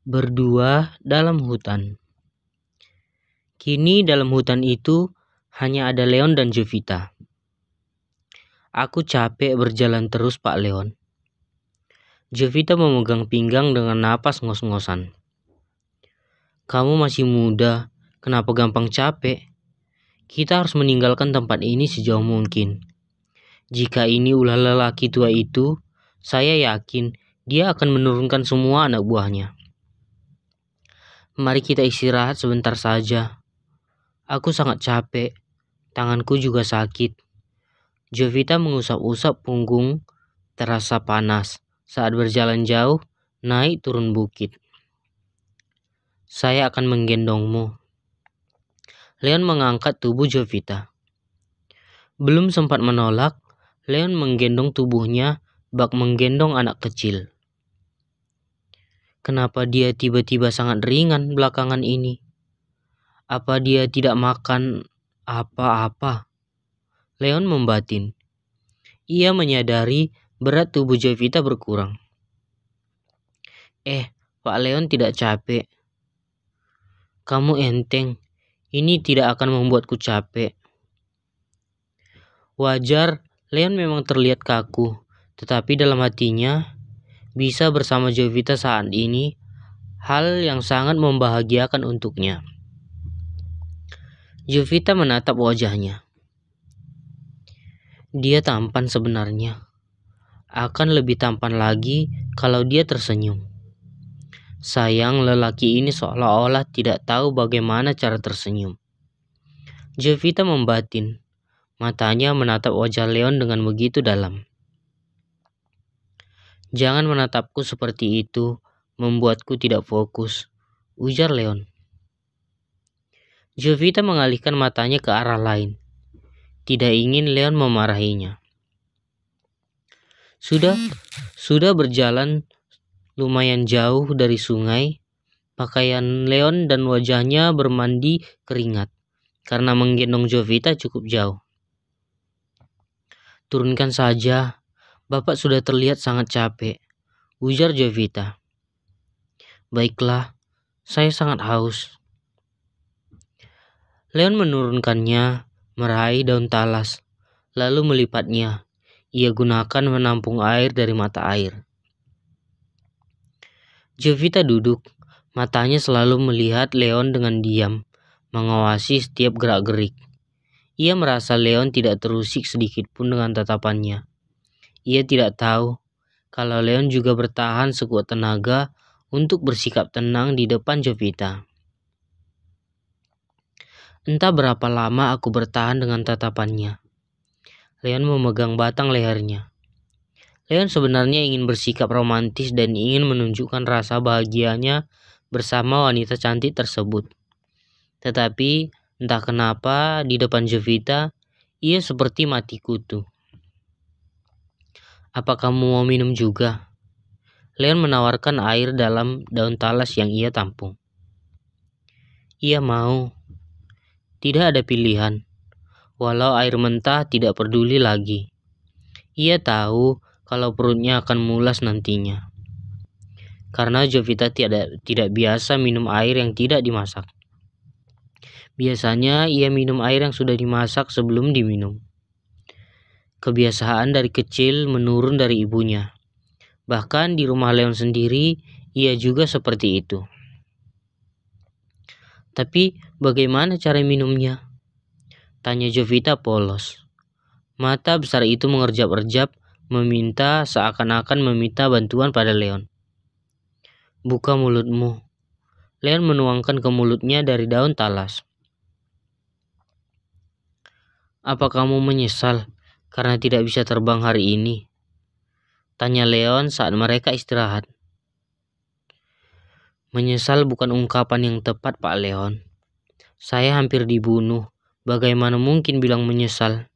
Berdua dalam hutan. Kini dalam hutan itu hanya ada Leon dan Jovita. Aku capek berjalan terus, Pak Leon. Jovita memegang pinggang dengan napas ngos-ngosan. Kamu masih muda, kenapa gampang capek? Kita harus meninggalkan tempat ini sejauh mungkin. Jika ini ulah lelaki tua itu, saya yakin dia akan menurunkan semua anak buahnya. Mari kita istirahat sebentar saja. Aku sangat capek, tanganku juga sakit. Jovita mengusap-usap punggung, terasa panas saat berjalan jauh, naik turun bukit. Saya akan menggendongmu. Leon mengangkat tubuh Jovita. Belum sempat menolak, Leon menggendong tubuhnya bak menggendong anak kecil. Kenapa dia tiba-tiba sangat ringan belakangan ini? Apa dia tidak makan apa-apa? Leon membatin. Ia menyadari berat tubuh Jovita berkurang. Pak Leon tidak capek. Kamu enteng. Ini tidak akan membuatku capek. Wajar, Leon memang terlihat kaku, tetapi dalam hatinya, bisa bersama Jovita saat ini, hal yang sangat membahagiakan untuknya. Jovita menatap wajahnya. Dia tampan sebenarnya. Akan lebih tampan lagi kalau dia tersenyum. Sayang, lelaki ini seolah-olah tidak tahu bagaimana cara tersenyum. Jovita membatin. Matanya menatap wajah Leon dengan begitu dalam. Jangan menatapku seperti itu, membuatku tidak fokus, ujar Leon. Jovita mengalihkan matanya ke arah lain. Tidak ingin Leon memarahinya. Sudah berjalan lumayan jauh dari sungai, pakaian Leon dan wajahnya bermandi keringat karena menggendong Jovita cukup jauh. Turunkan saja, Bapak sudah terlihat sangat capek, ujar Jovita. Baiklah, saya sangat haus. Leon menurunkannya, meraih daun talas, lalu melipatnya. Ia gunakan menampung air dari mata air. Jovita duduk, matanya selalu melihat Leon dengan diam, mengawasi setiap gerak-gerik. Ia merasa Leon tidak terusik sedikit pun dengan tatapannya. Ia tidak tahu kalau Leon juga bertahan sekuat tenaga untuk bersikap tenang di depan Jovita. Entah berapa lama aku bertahan dengan tatapannya. Leon memegang batang lehernya. Leon sebenarnya ingin bersikap romantis dan ingin menunjukkan rasa bahagianya bersama wanita cantik tersebut. Tetapi entah kenapa di depan Jovita, ia seperti mati kutu. Apa kamu mau minum juga? Leon menawarkan air dalam daun talas yang ia tampung. Ia mau. Tidak ada pilihan. Walau air mentah tidak peduli lagi. Ia tahu kalau perutnya akan mulas nantinya. Karena Jovita tidak biasa minum air yang tidak dimasak. Biasanya ia minum air yang sudah dimasak sebelum diminum. Kebiasaan dari kecil menurun dari ibunya. Bahkan di rumah Leon sendiri, ia juga seperti itu. Tapi bagaimana cara minumnya? Tanya Jovita polos. Mata besar itu mengerjap-erjap, meminta seakan-akan meminta bantuan pada Leon. Buka mulutmu. Leon menuangkan ke mulutnya dari daun talas. Apa kamu menyesal karena tidak bisa terbang hari ini? Tanya Leon saat mereka istirahat. Menyesal bukan ungkapan yang tepat, Pak Leon. Saya hampir dibunuh. Bagaimana mungkin bilang menyesal?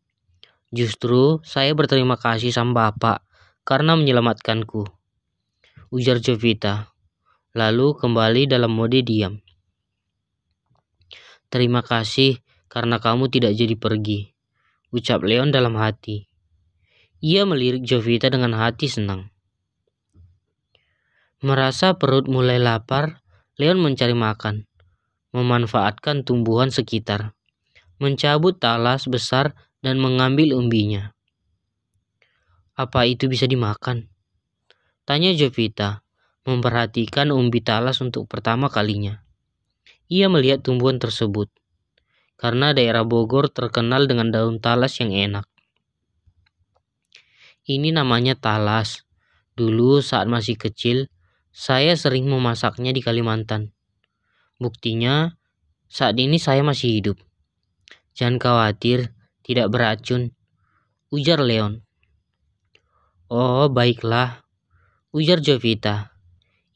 Justru saya berterima kasih sama Bapak karena menyelamatkanku, ujar Jovita. Lalu kembali dalam mode diam. Terima kasih karena kamu tidak jadi pergi, ucap Leon dalam hati. Ia melirik Jovita dengan hati senang. Merasa perut mulai lapar, Leon mencari makan, memanfaatkan tumbuhan sekitar, mencabut talas besar dan mengambil umbinya. Apa itu bisa dimakan? Tanya Jovita, memperhatikan umbi talas untuk pertama kalinya. Ia melihat tumbuhan tersebut, karena daerah Bogor terkenal dengan daun talas yang enak. Ini namanya talas. Dulu saat masih kecil, saya sering memasaknya di Kalimantan. Buktinya, saat ini saya masih hidup. Jangan khawatir, tidak beracun, ujar Leon. Oh, baiklah, ujar Jovita.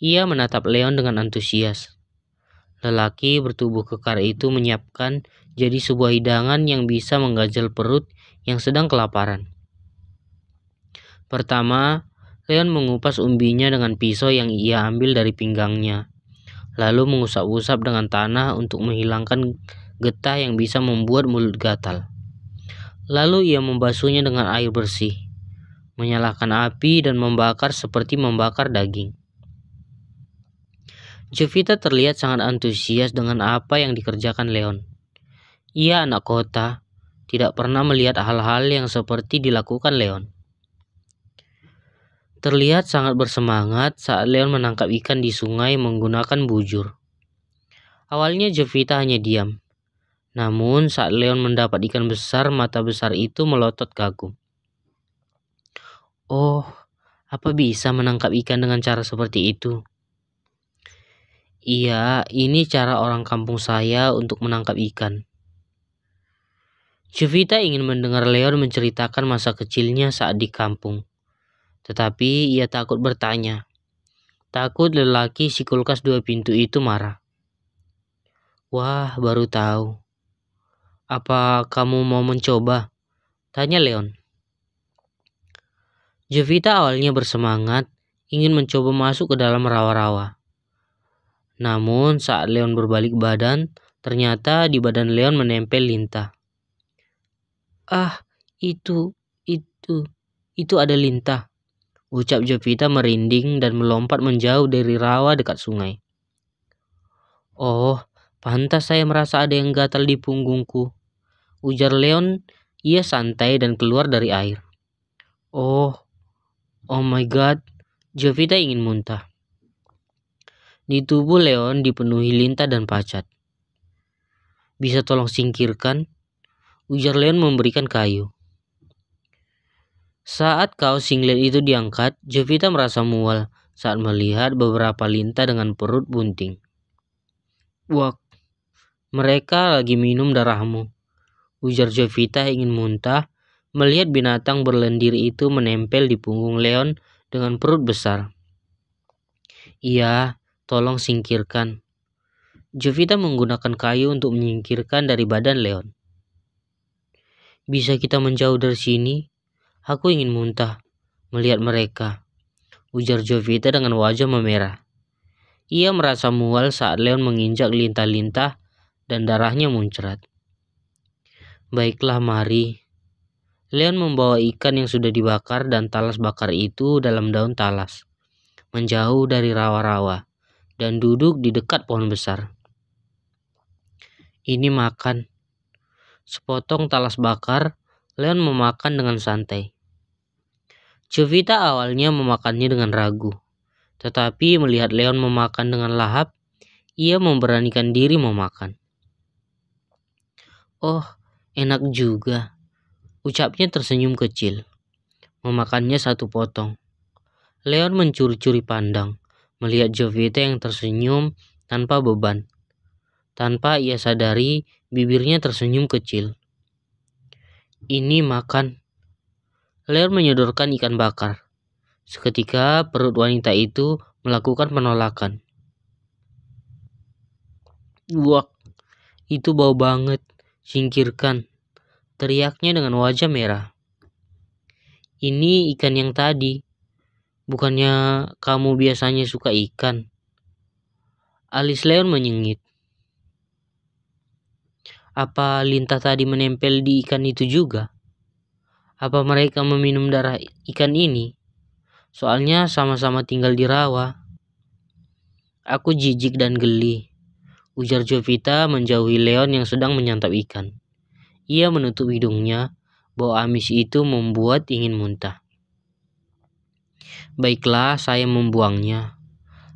Ia menatap Leon dengan antusias. Lelaki bertubuh kekar itu menyiapkan jadi sebuah hidangan yang bisa mengganjal perut yang sedang kelaparan. Pertama, Leon mengupas umbinya dengan pisau yang ia ambil dari pinggangnya, lalu mengusap-usap dengan tanah untuk menghilangkan getah yang bisa membuat mulut gatal. Lalu ia membasuhnya dengan air bersih, menyalakan api dan membakar seperti membakar daging. Jovita terlihat sangat antusias dengan apa yang dikerjakan Leon. Ia anak kota, tidak pernah melihat hal-hal yang seperti dilakukan Leon. Terlihat sangat bersemangat saat Leon menangkap ikan di sungai menggunakan bujur. Awalnya Jovita hanya diam. Namun saat Leon mendapat ikan besar, mata besar itu melotot kagum. Oh, apa bisa menangkap ikan dengan cara seperti itu? Iya, ini cara orang kampung saya untuk menangkap ikan. Jovita ingin mendengar Leon menceritakan masa kecilnya saat di kampung. Tetapi ia takut bertanya. Takut lelaki si kulkas 2 pintu itu marah. Wah, baru tahu. Apa kamu mau mencoba? Tanya Leon. Jovita awalnya bersemangat, ingin mencoba masuk ke dalam rawa-rawa. Namun saat Leon berbalik badan, ternyata di badan Leon menempel lintah. Ah, itu ada lintah. Ucap Jovita merinding dan melompat menjauh dari rawa dekat sungai. Oh, pantas saya merasa ada yang gatal di punggungku, ujar Leon. Ia santai dan keluar dari air. Oh my god, Jovita ingin muntah. Di tubuh Leon dipenuhi lintah dan pacat. Bisa tolong singkirkan, ujar Leon memberikan kayu. Saat kaos singlet itu diangkat, Jovita merasa mual saat melihat beberapa lintah dengan perut bunting. Wah, mereka lagi minum darahmu, ujar Jovita ingin muntah melihat binatang berlendir itu menempel di punggung Leon dengan perut besar. Iya, tolong singkirkan. Jovita menggunakan kayu untuk menyingkirkan dari badan Leon. Bisa kita menjauh dari sini? Aku ingin muntah melihat mereka, ujar Jovita dengan wajah memerah. Ia merasa mual saat Leon menginjak lintah-lintah dan darahnya muncrat. Baiklah, mari. Leon membawa ikan yang sudah dibakar dan talas bakar itu dalam daun talas, menjauh dari rawa-rawa, dan duduk di dekat pohon besar. Ini makan. Sepotong talas bakar, Leon memakan dengan santai. Jovita awalnya memakannya dengan ragu, tetapi melihat Leon memakan dengan lahap, ia memberanikan diri memakan. Oh, enak juga, ucapnya tersenyum kecil, memakannya satu potong. Leon mencuri-curi pandang, melihat Jovita yang tersenyum tanpa beban. Tanpa ia sadari, bibirnya tersenyum kecil. Ini makan. Leon menyodorkan ikan bakar. Seketika perut wanita itu melakukan penolakan. Wah, itu bau banget. Singkirkan, teriaknya dengan wajah merah. Ini ikan yang tadi. Bukannya kamu biasanya suka ikan? Alis Leon menyengit. Apa lintah tadi menempel di ikan itu juga? Apa mereka meminum darah ikan ini? Soalnya sama-sama tinggal di rawa. Aku jijik dan geli, ujar Jovita menjauhi Leon yang sedang menyantap ikan. Ia menutup hidungnya, bau amis itu membuat ingin muntah. Baiklah, saya membuangnya.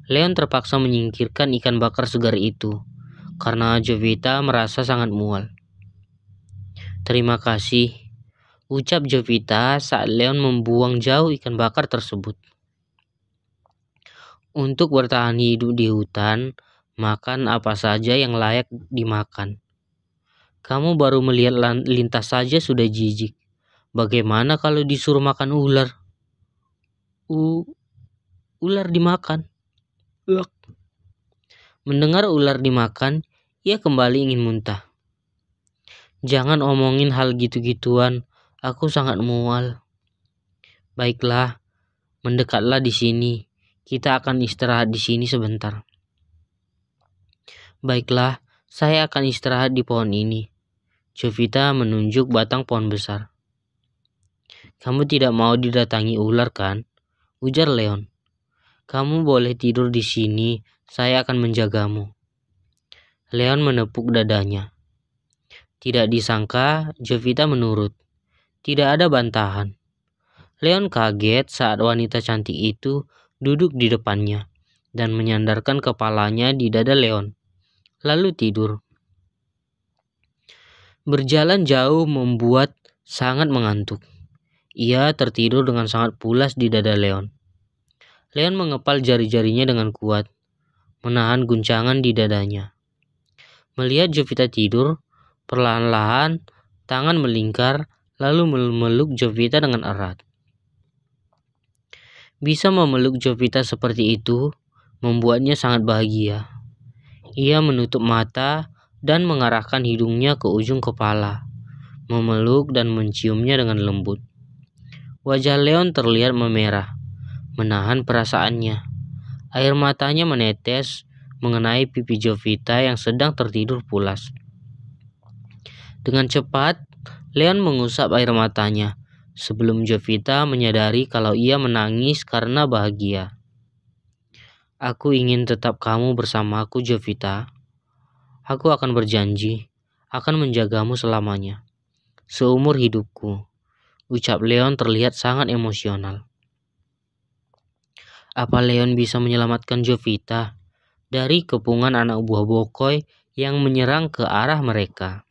Leon terpaksa menyingkirkan ikan bakar segar itu, karena Jovita merasa sangat mual. Terima kasih, ucap Jovita saat Leon membuang jauh ikan bakar tersebut. Untuk bertahan hidup di hutan, makan apa saja yang layak dimakan. Kamu baru melihat lintas saja sudah jijik. Bagaimana kalau disuruh makan ular? Ular dimakan. Uak. Mendengar ular dimakan, ia kembali ingin muntah. Jangan omongin hal gitu-gituan, aku sangat mual. Baiklah, mendekatlah di sini. Kita akan istirahat di sini sebentar. Baiklah, saya akan istirahat di pohon ini. Jovita menunjuk batang pohon besar. Kamu tidak mau didatangi ular kan? Ujar Leon. Kamu boleh tidur di sini, saya akan menjagamu. Leon menepuk dadanya. Tidak disangka, Jovita menurut. Tidak ada bantahan. Leon kaget saat wanita cantik itu duduk di depannya dan menyandarkan kepalanya di dada Leon, lalu tidur. Berjalan jauh membuat sangat mengantuk. Ia tertidur dengan sangat pulas di dada Leon. Leon mengepal jari-jarinya dengan kuat, menahan guncangan di dadanya. Melihat Jovita tidur, perlahan-lahan tangan melingkar lalu memeluk Jovita dengan erat. Bisa memeluk Jovita seperti itu membuatnya sangat bahagia. Ia menutup mata dan mengarahkan hidungnya ke ujung kepala, memeluk dan menciumnya dengan lembut. Wajah Leon terlihat memerah, menahan perasaannya. Air matanya menetes mengenai pipi Jovita yang sedang tertidur pulas. Dengan cepat, Leon mengusap air matanya sebelum Jovita menyadari kalau ia menangis karena bahagia. Aku ingin tetap kamu bersamaku, Jovita. Aku akan berjanji, akan menjagamu selamanya, seumur hidupku, ucap Leon terlihat sangat emosional. Apa Leon bisa menyelamatkan Jovita dari kepungan anak buah Bokoy yang menyerang ke arah mereka?